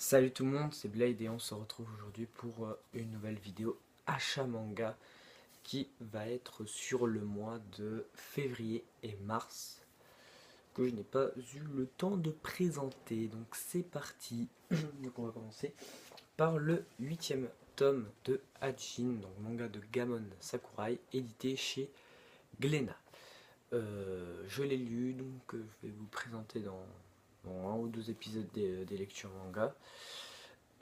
Salut tout le monde, c'est Blade et on se retrouve aujourd'hui pour une nouvelle vidéo achat manga qui va être sur le mois de février et mars que je n'ai pas eu le temps de présenter. Donc c'est parti. Donc on va commencer par le huitième tome de Hajin, donc manga de Gamon Sakurai, édité chez Glénat. Je l'ai lu, donc je vais vous présenter dans un ou deux épisodes des lectures manga.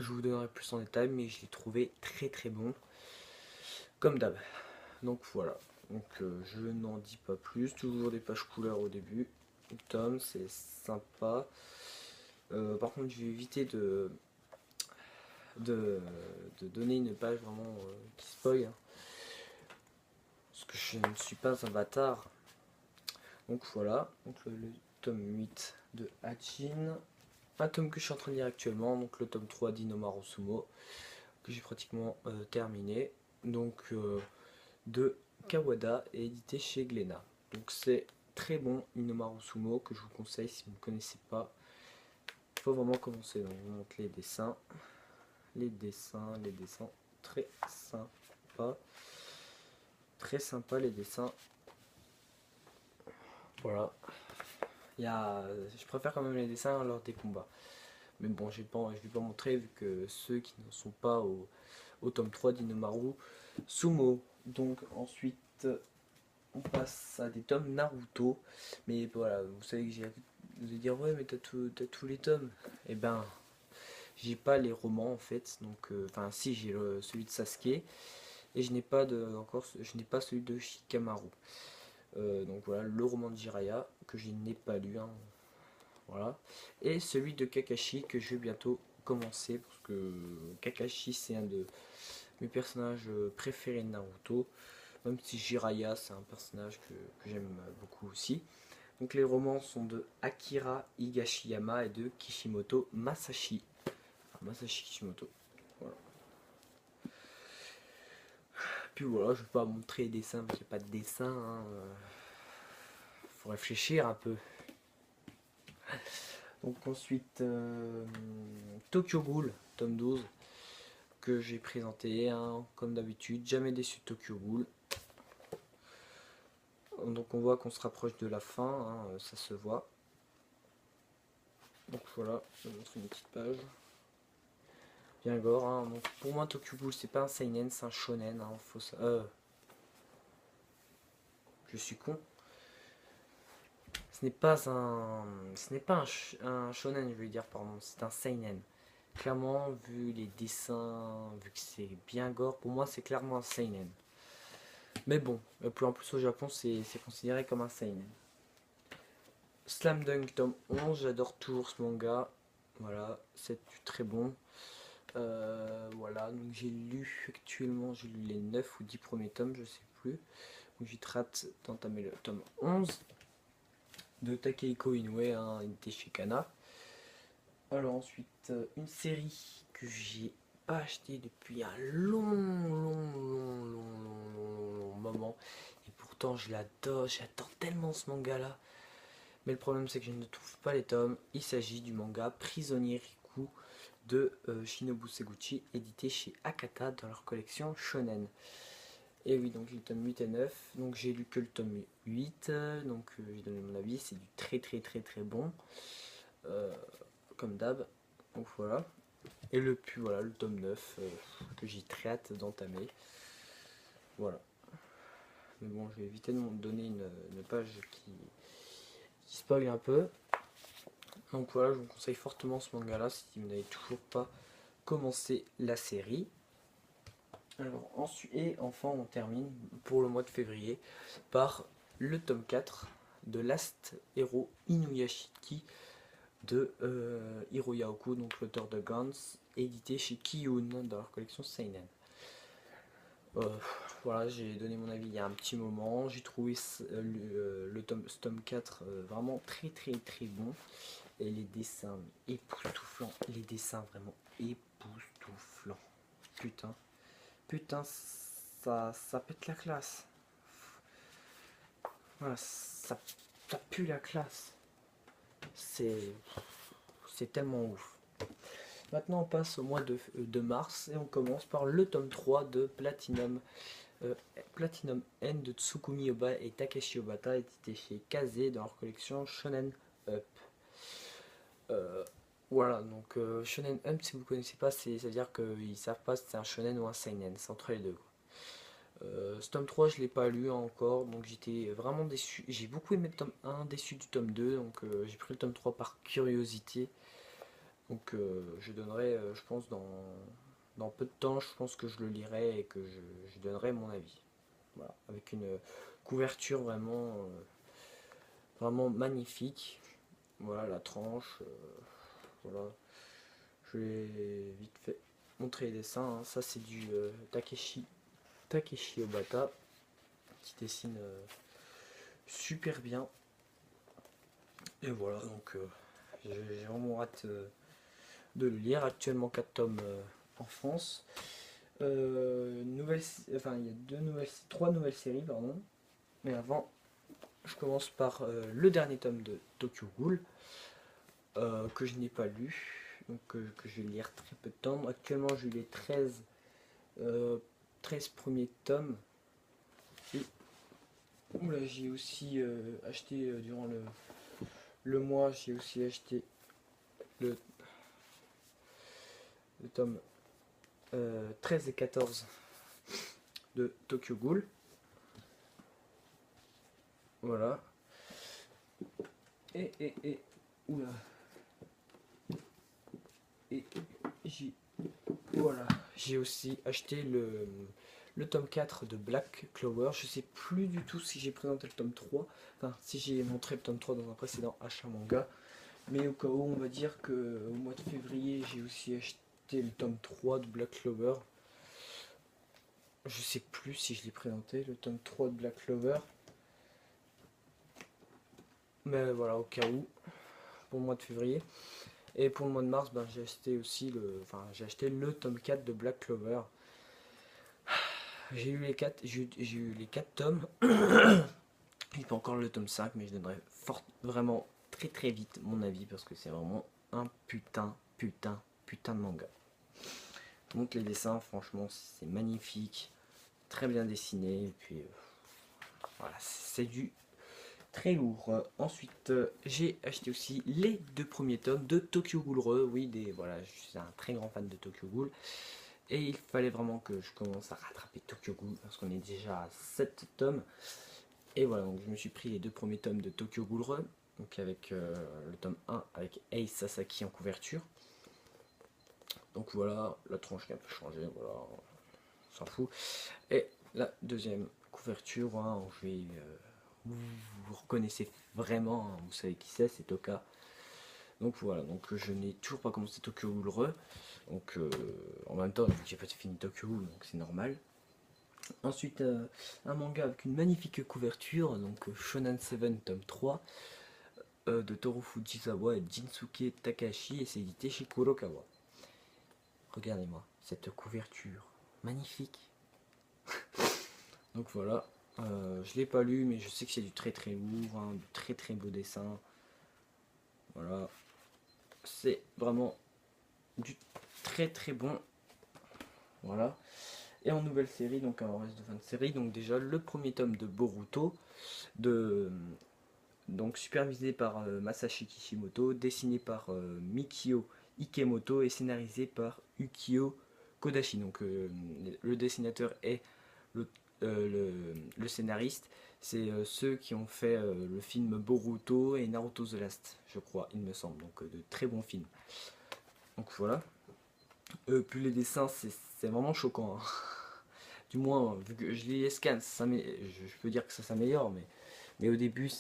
Je vous donnerai plus en détail, mais je l'ai trouvé très très bon, comme d'hab. Donc voilà, donc je n'en dis pas plus. Toujours des pages couleurs au début. Tome, c'est sympa. Par contre, je vais éviter de, de donner une page vraiment qui spoil, hein, parce que je ne suis pas un bâtard. Donc voilà, donc le tome 8 de Hachin. Un tome que je suis en train de lire actuellement, donc le tome 3 d'Inomaru Sumo, que j'ai pratiquement terminé. Donc de Kawada et édité chez Glénat. Donc c'est très bon, Inomaru Sumo, que je vous conseille si vous ne connaissez pas. Il faut vraiment commencer. Donc je vous montre les dessins. Les dessins très sympas. Très sympa les dessins. Voilà. Je préfère quand même les dessins lors des combats. Mais bon, je ne vais pas montrer vu que ceux qui ne sont pas au tome 3 d'Inomaru Sumo. Donc ensuite, on passe à des tomes Naruto. Mais voilà, vous savez que vous allez dire ouais mais t'as tous les tomes. Et ben j'ai pas les romans en fait. Donc enfin si j'ai celui de Sasuke. Et je n'ai pas celui de Shikamaru. Donc voilà, le roman de Jiraiya que je n'ai pas lu. Hein, voilà. Et celui de Kakashi que je vais bientôt commencer. Parce que Kakashi c'est un de mes personnages préférés de Naruto. Même si Jiraiya c'est un personnage que j'aime beaucoup aussi. Donc les romans sont de Akira Higashiyama et de Kishimoto Masashi. Enfin, Masashi Kishimoto. Voilà. Puis voilà, je ne vais pas montrer les dessins parce qu'il n'y a pas de dessin. Hein. Faut réfléchir un peu. Donc ensuite, Tokyo Ghoul, tome 12, que j'ai présenté, hein, comme d'habitude. Jamais déçu de Tokyo Ghoul. Donc on voit qu'on se rapproche de la fin, hein, ça se voit. Donc voilà, je vous montre une petite page. Bien gore, hein. Donc, pour moi Tokyo Ghoul c'est pas un seinen, c'est un shonen. Hein, je suis con. Ce n'est pas un shonen, je veux dire, pardon, c'est un seinen. Clairement, vu les dessins, vu que c'est bien gore, pour moi c'est clairement un seinen. Mais bon, plus en plus au Japon, c'est considéré comme un seinen. Slam Dunk tome 11, j'adore toujours ce manga. Voilà, c'est très bon. Voilà, donc j'ai lu les 9 ou 10 premiers tomes, je sais plus. Donc j'ai hâte d'entamer le tome 11 de Takehiko Inoue, hein, édité chez Kana. Alors ensuite, une série que j'ai pas acheté depuis un long moment. Et pourtant je l'adore, j'adore tellement ce manga là. Mais le problème c'est que je ne trouve pas les tomes. Il s'agit du manga Prisonnier Riku de Shinobu Seguchi, édité chez Akata dans leur collection Shonen. Et oui, donc les tomes 8 et 9. Donc j'ai lu que le tome 8. Donc j'ai donné mon avis. C'est du très bon. Comme d'hab. Donc voilà. Et voilà, le tome 9 que j'ai très hâte d'entamer. Voilà. Mais bon, je vais éviter de donner une page qui spoil un peu. Donc voilà, je vous conseille fortement ce manga là si vous n'avez toujours pas commencé la série. Alors ensuite, et enfin on termine pour le mois de février par le tome 4 de Last Hero Inuyashiki de Hiroya Oku, donc l'auteur de Gans, édité chez Kiyun dans leur collection Seinen. Voilà, j'ai donné mon avis il y a un petit moment. J'ai trouvé ce tome 4 vraiment très bon. Et les dessins époustouflants. Les dessins vraiment époustouflants. Putain, ça pète la classe. Voilà, ça pue la classe. C'est tellement ouf. Maintenant on passe au mois de mars et on commence par le tome 3 de Platinum. Platinum N de Tsukumi Oba et Takeshi Obata, édité chez Kaze dans leur collection Shonen Up. Voilà, donc Shonen Up, si vous ne connaissez pas, ça veut dire qu'ils ne savent pas si c'est un shonen ou un seinen, c'est entre les deux. Ce tome 3, je ne l'ai pas lu encore, donc j'étais vraiment déçu. J'ai beaucoup aimé le tome 1, déçu du tome 2, donc j'ai pris le tome 3 par curiosité. Donc je donnerai, je pense, dans peu de temps, je pense que je le lirai et que je donnerai mon avis. Voilà, avec une couverture vraiment magnifique. Voilà la tranche. Voilà. Je vais vite fait montrer les dessins, hein. Ça c'est du Takeshi Obata qui dessine super bien. Et voilà, donc j'ai vraiment hâte de le lire. Actuellement 4 tomes en France. Enfin, il y a 3 nouvelles séries, pardon. Mais avant, je commence par le dernier tome de Tokyo Ghoul, que je n'ai pas lu, donc que je vais lire très peu de temps. Actuellement, j'ai les 13 premiers tomes. Et là, j'ai aussi acheté durant le mois, j'ai aussi acheté le tome 13 et 14 de Tokyo Ghoul. Voilà. Et oula. Et j'ai aussi acheté le tome 4 de Black Clover. Je sais plus du tout si j'ai présenté le tome 3, enfin si j'ai montré le tome 3 dans un précédent achat manga. Mais au cas où, on va dire que au mois de février, j'ai aussi acheté le tome 3 de Black Clover. Je sais plus si je l'ai présenté, le tome 3 de Black Clover. Mais voilà, au cas où, pour le mois de février. Et pour le mois de mars, ben, j'ai acheté aussi le tome 4 de Black Clover. J'ai eu les 4, j'ai eu les 4 tomes. Il pas encore le tome 5, mais je donnerai vraiment très très vite mon avis parce que c'est vraiment un putain de manga. Donc les dessins, franchement, c'est magnifique, très bien dessiné, et puis voilà, c'est du très lourd. Ensuite, j'ai acheté aussi les 2 premiers tomes de Tokyo Ghoul Re. Oui, voilà, je suis un très grand fan de Tokyo Ghoul. Et il fallait vraiment que je commence à rattraper Tokyo Ghoul parce qu'on est déjà à 7 tomes. Et voilà, donc je me suis pris les 2 premiers tomes de Tokyo Ghoul Re, donc avec le tome 1 avec Ace Sasaki en couverture. Donc voilà, la tranche qui a un peu changé, voilà, on s'en fout. Et la deuxième couverture, hein, vous reconnaissez vraiment, hein, vous savez qui c'est Toka. Donc voilà, donc je n'ai toujours pas commencé Tokyo Ghoul Re. Donc en même temps, j'ai pas fini Tokyo Ghoul, donc c'est normal. Ensuite, un manga avec une magnifique couverture, donc Shonen 7 tome 3 de Toru Fujisawa et Jinsuke Takahashi, et c'est édité chez Kurokawa. Regardez-moi cette couverture magnifique. Donc voilà, je l'ai pas lu, mais je sais que c'est du très très lourd, hein, du très très beau dessin. Voilà, c'est vraiment du très très bon. Voilà. Et en nouvelle série, donc en reste de fin de série, donc déjà le premier tome de Boruto, donc supervisé par Masashi Kishimoto, dessiné par Mikio Ikemoto et scénarisé par Ukio Kodashi. Donc le dessinateur est le scénariste. C'est ceux qui ont fait le film Boruto et Naruto The Last, je crois, il me semble. Donc de très bons films. Donc voilà. Puis les dessins, c'est vraiment choquant, hein. Du moins, vu que je lis les scans, je peux dire que ça s'améliore, mais au début,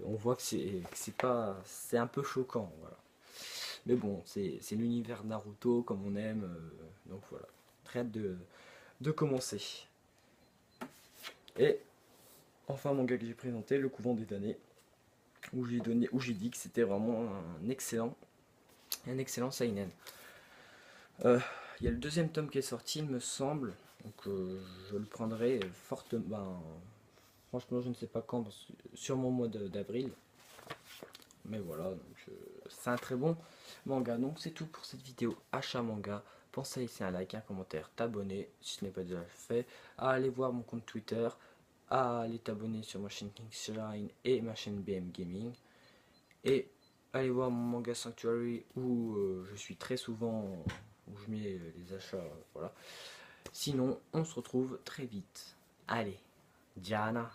on voit que c'est un peu choquant, voilà. Mais bon, c'est l'univers Naruto comme on aime, donc voilà. Très hâte de commencer. Et enfin, mon gars que j'ai présenté, Le Couvent des Damnés, où j'ai dit que c'était vraiment un excellent seinen. Il y a le deuxième tome qui est sorti, il me semble. Donc je le prendrai fortement. Franchement, je ne sais pas quand, sûrement au mois d'avril. Mais voilà, donc c'est un très bon manga. Donc c'est tout pour cette vidéo achat manga. Pensez à laisser un like, un commentaire, t'abonner si ce n'est pas déjà fait, à aller voir mon compte Twitter, à aller t'abonner sur ma chaîne Kingshine et ma chaîne BM Gaming, et allez voir mon manga Sanctuary où je suis très souvent, où je mets les achats, voilà. Sinon, on se retrouve très vite. Allez, Diana.